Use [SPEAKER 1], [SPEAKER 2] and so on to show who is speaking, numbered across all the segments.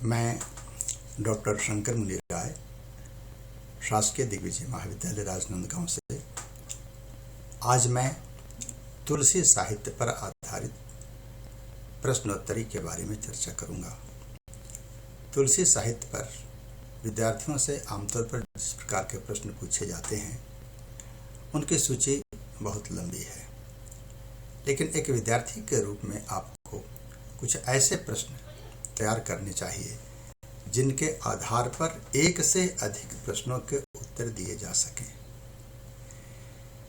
[SPEAKER 1] मैं डॉक्टर शंकर मुनि राय, शासकीय दिग्विजय महाविद्यालय राजनांदगांव से आज मैं तुलसी साहित्य पर आधारित प्रश्नोत्तरी के बारे में चर्चा करूंगा। तुलसी साहित्य पर विद्यार्थियों से आमतौर पर जिस प्रकार के प्रश्न पूछे जाते हैं उनकी सूची बहुत लंबी है, लेकिन एक विद्यार्थी के रूप में आपको कुछ ऐसे प्रश्न तैयार करने चाहिए जिनके आधार पर एक से अधिक प्रश्नों के उत्तर दिए जा सकें।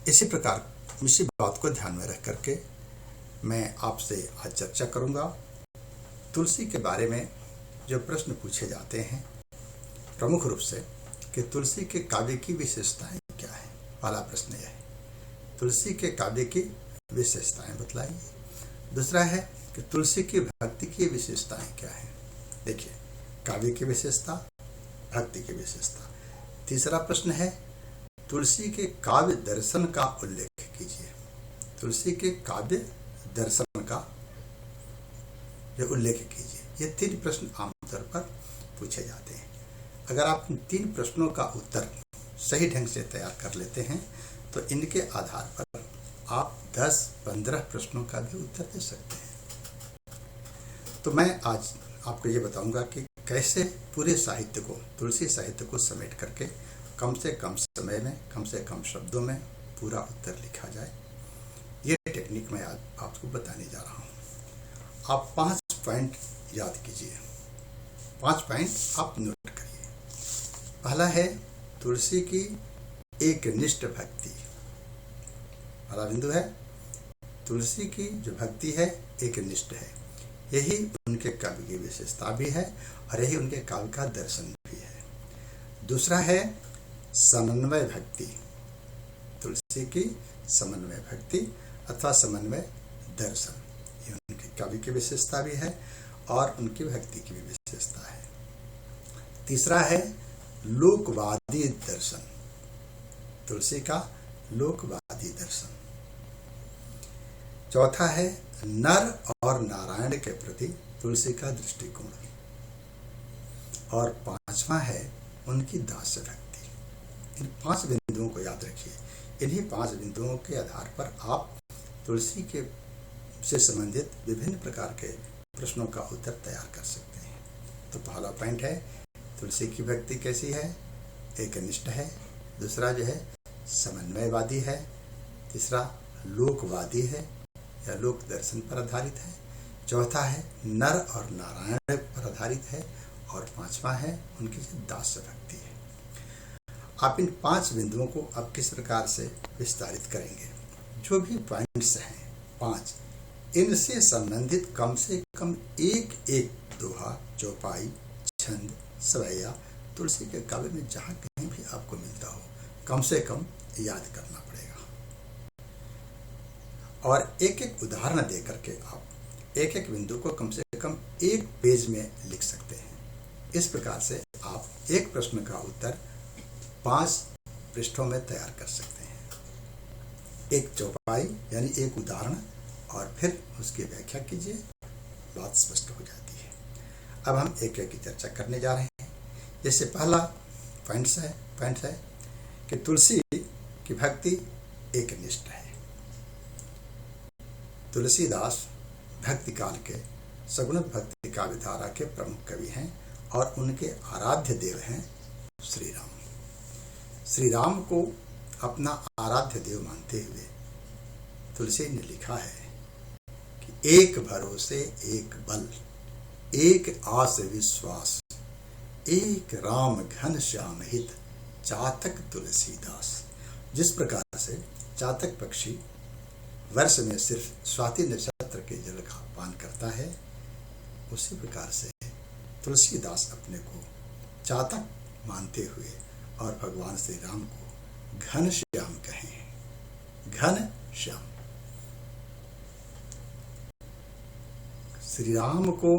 [SPEAKER 1] इसी प्रकार इसी बात को ध्यान में रख करके मैं आपसे आज चर्चा करूंगा। तुलसी के बारे में जो प्रश्न पूछे जाते हैं प्रमुख रूप से कि तुलसी के काव्य की विशेषताएं क्या है। पहला प्रश्न यह है, तुलसी के काव्य की विशेषताएं बतलाइए। दूसरा है कि तुलसी की भक्ति की विशेषताएं क्या है। देखिए, काव्य की विशेषता, भक्ति की विशेषता। तीसरा प्रश्न है, तुलसी के काव्य दर्शन का उल्लेख कीजिए। तुलसी के काव्य दर्शन का जो उल्लेख कीजिए। ये तीन प्रश्न आमतौर पर पूछे जाते हैं। अगर आप इन तीन प्रश्नों का उत्तर सही ढंग से तैयार कर लेते हैं तो इनके आधार पर आप 10-15 प्रश्नों का भी उत्तर दे सकते हैं। तो मैं आज आपको ये बताऊंगा कि कैसे पूरे साहित्य को, तुलसी साहित्य को समेट करके कम से कम समय में, कम से कम शब्दों में पूरा उत्तर लिखा जाए। ये टेक्निक मैं आज आपको बताने जा रहा हूँ। आप 5 पॉइंट याद कीजिए, 5 पॉइंट आप नोट करिए। पहला है तुलसी की एक निष्ठ भक्ति। पहला बिंदु है तुलसी की जो भक्ति है एक निष्ठ है। यही उनके काव्य की विशेषता भी है और यही उनके काव्य का दर्शन भी है। दूसरा है समन्वय भक्ति। तुलसी की समन्वय भक्ति अथवा समन्वय दर्शन, ये उनके काव्य की विशेषता भी है और उनकी भक्ति की भी विशेषता है। तीसरा है लोकवादी दर्शन। तुलसी का लोकवादी दर्शन। चौथा है नर और नारायण के प्रति तुलसी का दृष्टिकोण। और 5वां है उनकी दास्य भक्ति। इन 5 बिंदुओं को याद रखिए। इन्हीं 5 बिंदुओं के आधार पर आप तुलसी के से संबंधित विभिन्न प्रकार के प्रश्नों का उत्तर तैयार कर सकते हैं। तो पहला पॉइंट है तुलसी की भक्ति कैसी है, एकनिष्ठ है। दूसरा जो है समन्वयवादी है। तीसरा लोकवादी है या लोक दर्शन पर आधारित है। चौथा है नर और नारायण पर आधारित है। और 5वां है उनकी दास्य भक्ति है। आप इन 5 बिंदुओं को अब किस प्रकार से विस्तारित करेंगे। जो भी पॉइंट्स हैं 5, इनसे संबंधित कम से कम एक दोहा, चौपाई, छंद, सवैया तुलसी के काव्य में जहां कहीं भी आपको मिलता हो कम से कम याद करना पड़ेगा। और एक उदाहरण दे करके आप एक बिंदु को कम से कम 1 पेज में लिख सकते हैं। इस प्रकार से आप एक प्रश्न का उत्तर 5 पृष्ठों में तैयार कर सकते हैं। एक चौपाई यानी एक उदाहरण और फिर उसकी व्याख्या कीजिए, बात स्पष्ट हो जाती है। अब हम एक की चर्चा करने जा रहे हैं। जैसे पहला पॉइंट है कि तुलसी की भक्ति एकनिष्ठ है। तुलसीदास भक्ति काल के सगुण भक्ति काव्य धारा के प्रमुख कवि हैं और उनके आराध्य देव हैं श्री राम। श्री राम को अपना आराध्य देव मानते हुए तुलसी ने लिखा है कि एक भरोसे एक बल, एक आस विश्वास, एक राम घन श्याम हित, चातक तुलसीदास। जिस प्रकार से चातक पक्षी वर्ष में सिर्फ स्वाति नक्षत्र के जल का पान करता है, उसी प्रकार से तुलसीदास अपने को चातक मानते हुए और भगवान श्री राम को घन श्याम कहें। घन श्याम, श्री राम को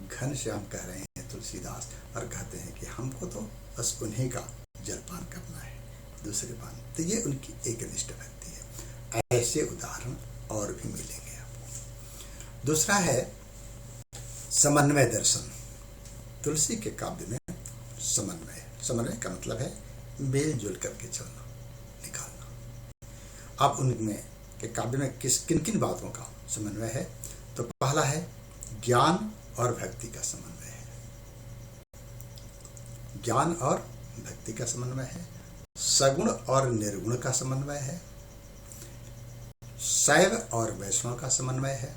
[SPEAKER 1] घन श्याम कह रहे हैं तुलसीदास और कहते हैं कि हमको तो बस उन्हीं का जलपान करना है, दूसरे पान। तो ये उनकी एकनिष्ठ भक्ति है। ऐसे उदाहरण और भी मिलेंगे आपको। दूसरा है समन्वय दर्शन। तुलसी के काव्य में समन्वय, समन्वय का मतलब है मेल जुल करके चलना, निकालना। अब उनमें के काव्य में किन किन बातों का समन्वय है? तो पहला है ज्ञान और भक्ति का समन्वय है, ज्ञान और भक्ति का समन्वय है, सगुण और निर्गुण का समन्वय है, शैव और वैष्णव का समन्वय है।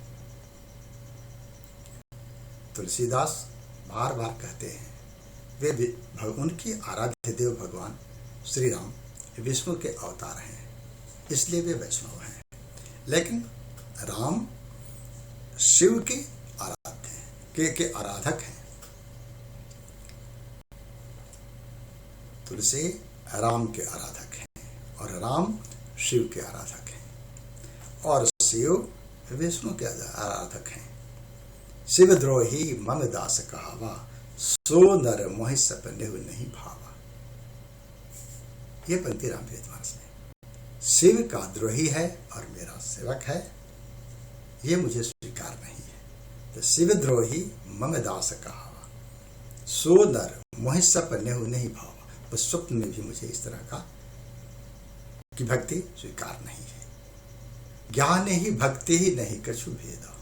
[SPEAKER 1] तुलसीदास बार बार कहते हैं वे उनके आराध्य देव भगवान श्री राम विष्णु के अवतार हैं, इसलिए वे वैष्णव हैं। लेकिन राम शिव के आराध्य हैं, के आराधक हैं। तुलसी राम के आराधक हैं और राम शिव के आराधक हैं, और शिव विष्णु के आराधक हैं। शिव द्रोही मम दास कहावा, सो नर मोहि सपने नहीं भावा। ये पंक्ति रामचरितमानस में। शिव का द्रोही है और मेरा सेवक है, ये मुझे स्वीकार नहीं है। तो शिव द्रोही मम दास कहावा, सो नर मोहि सपने नहीं भावा। बस स्वप्न में भी मुझे इस तरह का की भक्ति स्वीकार नहीं है। ज्ञान ही भक्ति ही नहीं कछु भेदा,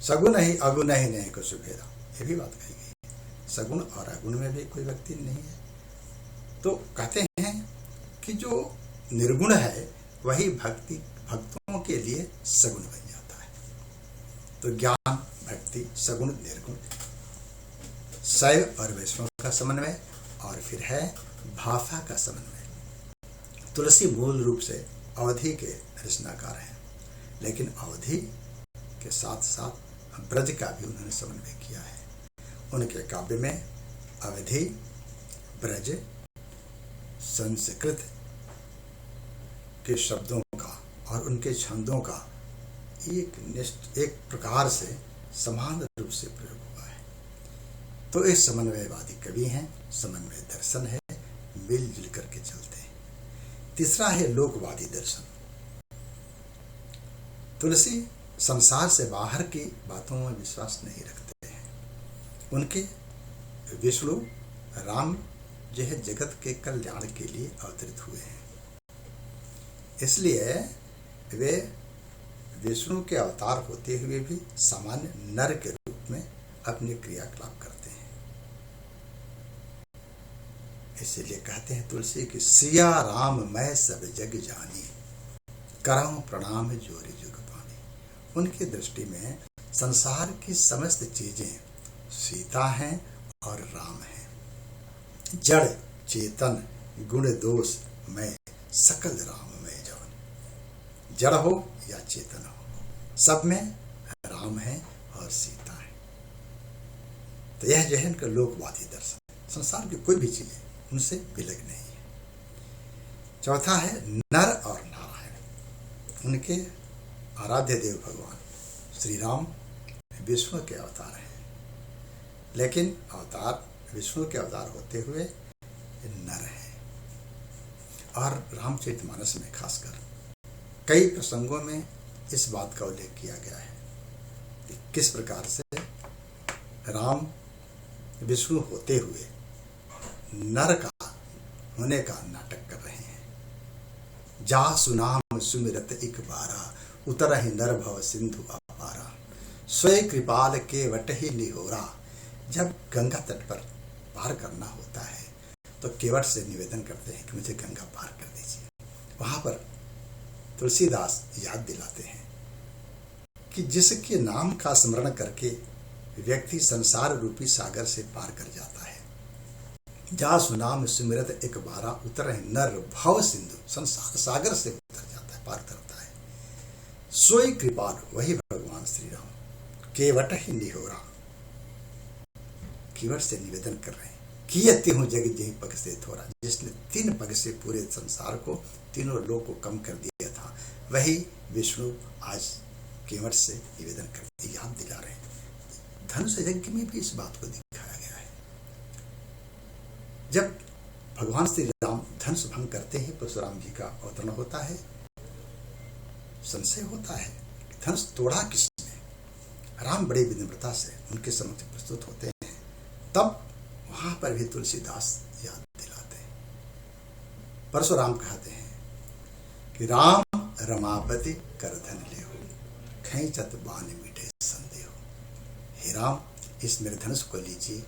[SPEAKER 1] सगुण ही अगुण ही नहीं कछु भेदा। ये भी बात कही गई है, सगुण और अगुण में भी कोई भक्ति नहीं है। तो कहते हैं कि जो निर्गुण है वही भक्तों के लिए सगुण बन जाता है। तो ज्ञान, भक्ति, सगुण, निर्गुण, शैव और वैष्णव का समन्वय, और फिर है भाषा का समन्वय। तुलसी मूल रूप से अवधि के रचनाकार हैं, लेकिन अवधि के साथ साथ ब्रज का भी उन्होंने समन्वय किया है। उनके काव्य में अवधि, ब्रज, संस्कृत के शब्दों का और उनके छंदों का एक प्रकार से समान रूप से प्रयोग हुआ है। तो एक समन्वयवादी कवि हैं, समन्वय दर्शन है, मिलजुल करके चलते हैं। तीसरा है लोकवादी दर्शन। तुलसी संसार से बाहर की बातों में विश्वास नहीं रखते हैं। उनके विष्णु राम जो है जगत के कल्याण के लिए अवतरित हुए हैं, इसलिए वे विष्णु के अवतार होते हुए भी सामान्य नर के रूप में अपने क्रियाकलाप करते हैं। इसीलिए कहते हैं तुलसी की सिया राम मैं सब जग जानी, करऊं प्रणाम जोरी जुग पानी। उनकी दृष्टि में संसार की समस्त चीजें सीता हैं और राम हैं। जड़ चेतन गुण दोष मैं सकल राम में जान। जड़ हो या चेतन हो, सब में राम है और सीता है। तो यह जो है इनका लोकवादी दर्शन, संसार की कोई भी चीज उनसे विलग नहीं है। चौथा है नर और नारायण। उनके आराध्य देव भगवान श्री राम विष्णु के अवतार हैं, लेकिन अवतार विष्णु के अवतार होते हुए नर हैं। और रामचरितमानस में खासकर कई प्रसंगों में इस बात का उल्लेख किया गया है कि किस प्रकार से राम विष्णु होते हुए नर का होने का नाटक कर रहे हैं। जा सुनाम सुमिरत एक बारा, उतर ही नर भव सिंधु अपारा। स्वयं कृपाल के वट ही निहोरा। जब गंगा तट पर पार करना होता है तो केवट से निवेदन करते हैं कि मुझे गंगा पार कर दीजिए। वहां पर तुलसीदास याद दिलाते हैं कि जिसके नाम का स्मरण करके व्यक्ति संसार रूपी सागर से पार कर जाता है। जा सुनाम सुमिरत एक बारा, उतर नर भव सिंधु। संसार सागर से उतर जाता है, पार करता है। सोई कृपाल वही भगवान श्री राम, केवट ही निहोरा, केवट से निवेदन कर रहे हैं। कियति हूं जग जही पग से थोड़ा। जिसने 3 पग से पूरे संसार को, तीनों लोग को कम कर दिया था, वही विष्णु आज केवट से निवेदन करके याद दिला रहे हैं। धनुष यज्ञ में भी इस बात को दिखाया गया है। जब भगवान श्री राम धनुष भंग करते हैं, परशुराम जी का अवतरण होता है। संशय होता है धनुष तोड़ा किसने। राम बड़े विनम्रता से उनके समक्ष प्रस्तुत होते हैं तब वहां पर भी तुलसीदास याद दिलाते हैं। परशुराम कहते हैं कि राम रमापति करधन ले हो, खींचत बाण मीठे संदेह। हे राम, इस मेरे धनुष को लीजिए,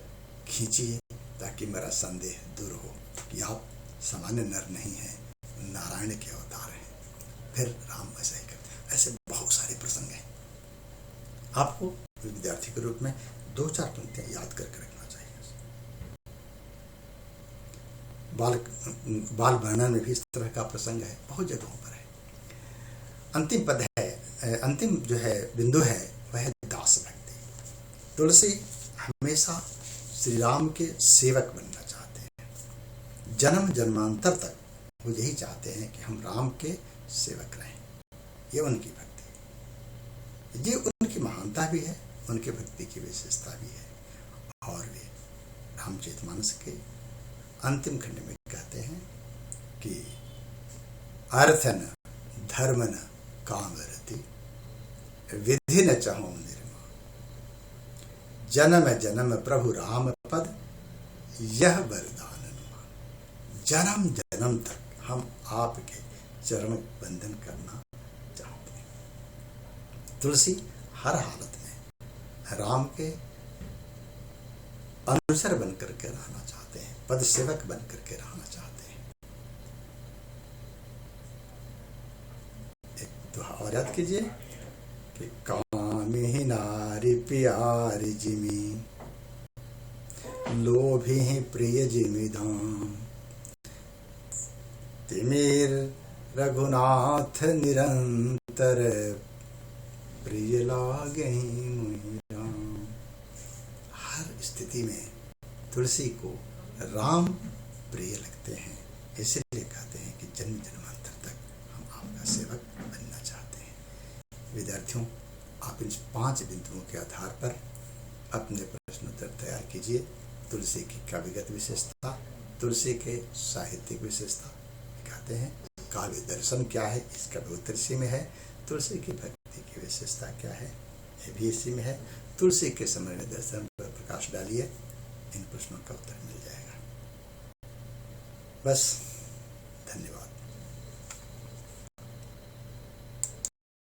[SPEAKER 1] खींचिए, ताकि मेरा संदेह दूर हो कि आप सामान्य नर नहीं हैं, नारायण के अवतार हैं। फिर राम ऐसा ही करते हैं। ऐसे बहुत सारे प्रसंग हैं। आपको विद्यार्थी के रूप में 2-4 पंक्तियां याद करके रखना चाहिए। बाल वर्णन में भी इस तरह का प्रसंग है, बहुत जगहों पर है। अंतिम पद है, अंतिम जो है बिंदु है, वह है दास भक्ति। तुलसी हमेशा श्री राम के सेवक बनना चाहते हैं। जन्म जन्मांतर तक वो यही चाहते हैं कि हम राम के सेवक रहें। ये उनकी भक्ति है, ये उनकी महानता भी है, उनके भक्ति की विशेषता भी है। और वे रामचरितमानस के अंतिम खंड में कहते हैं कि अर्थ न धर्म न काम रति, विधि न चाहो निर्मा। जन्म जन्म प्रभु राम पद, यह वरदान नुमा। जन्म जन्म तक हम आपके चरण बंधन करना चाहते हैं। तुलसी हर हालत में राम के अनुसर बनकर के रहना चाहते हैं, पद सेवक बनकर के रहना चाहते हैं। एक दोहा और याद कीजिए कि कामी नारी प्यारी जिमी, लोभी प्रिय जिमी धाम। तिमिर रघुनाथ निरंतर, प्रिय लागे मुहि राम। हर स्थिति में तुलसी को राम प्रिय लगते हैं, इसलिए कहते हैं कि जन्म जन्मांतर तक हम आपका सेवक बनना चाहते हैं। विद्यार्थियों, आप इन 5 बिंदुओं के आधार पर अपने प्रश्न उत्तर तैयार कीजिए। तुलसी की काव्यगत विशेषता, तुलसी के साहित्यिक विशेषता कहते हैं, काव्य दर्शन क्या है, इसका भी उत्तर इसी में है। तुलसी की भक्ति की विशेषता क्या है, ये भी इसी में है। तुलसी के समय में दर्शन पर प्रकाश डालिए, इन प्रश्नों का उत्तर मिल जाएगा। बस, धन्यवाद।